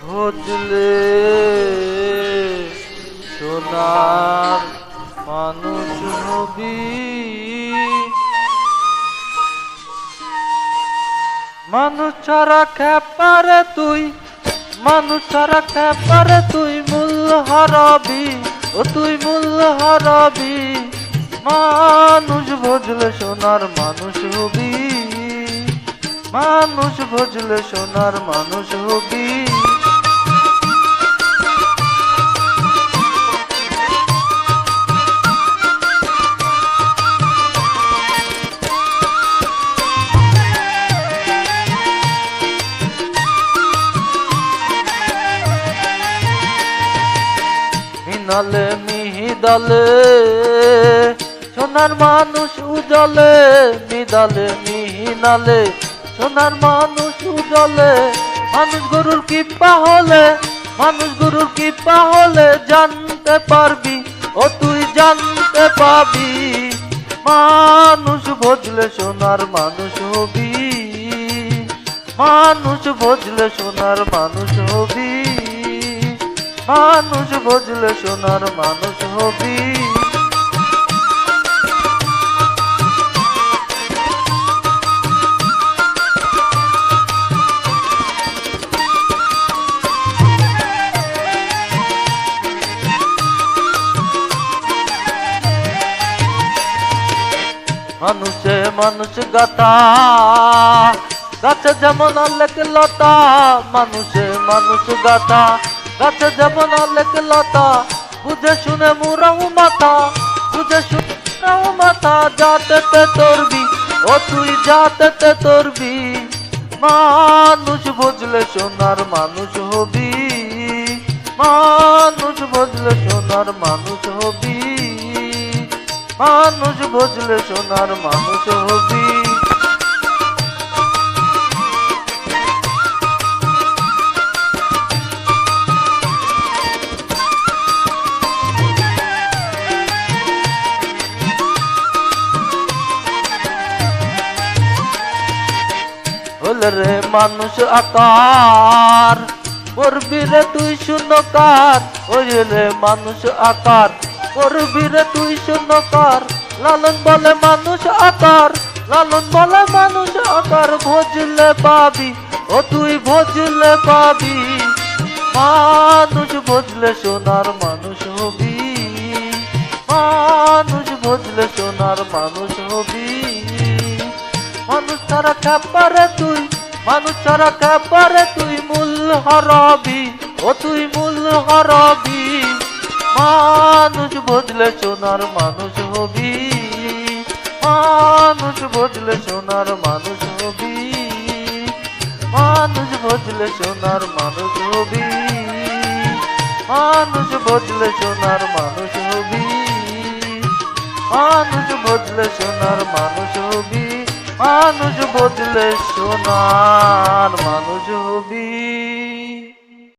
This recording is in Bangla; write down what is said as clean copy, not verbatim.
বুঝলে সোনার মানুষ হবি, মানুষ ছাড়া খেপারে তুই, মানুষ ছাড়া খেপারে তুই মূল্য হারাবি, ও তুই মূল্য হারাবি। মানুষ বুঝলে সোনার মানুষ হবি, মানুষ বুঝলে সোনার মানুষ হবি। মিনালে মিহিদালে সোনার মানুষ উজলে, মিদালে মিহিনালে সোনার মানুষ উজলে। মানুষ গরুর কিপা হলে, মানুষ গরুর কিপা হলে জানতে পারবি, ও তুই জানতে পাবি। মানুষ বুঝলে সোনার মানুষ হবি, মানুষ বুঝলে সোনার মানুষ হবি, মানুষ বুঝলে সোনার মানুষ হবি। মানুষে মানুষ গাথা, গাছে যেমন অনেক লতা। মানুষে মানুষ গাথা, গাছে যেমন অনেক লতা। বুঝে শুনে মুরাও মাথা, বুঝে শুনে মুরাও মাথা। যাতে তোরবি, ও তুই যাতে তোরবি। মানুষ বুঝলে সোনার মানুষ হবি, মানুষ বুঝলে সোনার মানুষ হবি, মানুষ বুঝলে সোনার মানুষ হবি। হলে রে মানুষ আকার, করবি রে তুই শূন্যকার। ওই রে মানুষ আকার, করবি রে তুই শূন্যকার। লালন বলে মানুষ আকার, লালন বলে মানুষ আকার। ভজলে পাবি, ও তুই ভজলে পাবি। মানুষ বুঝলে সোনার মানুষ হবি, মানুষ বুঝলে সোনার মানুষ হবি। মানুষ ছাড়া খেপারে তুই, মানুষ ছাড়া খেপারে তুই মূল্য হারাবি, ও তুই মূল্য হারাবি। মানুষ বুঝলে সোনার মানুষ হবি, মানুষ বুঝলে সোনার মানুষ হবি, মানুষ বুঝলে সোনার মানুষ হবি, মানুষ বুঝলে সোনার মানুষ হবি, মানুষ বুঝলে সোনার মানুষ হবি, মানুষ বুঝলে সোনার মানুষ হবি।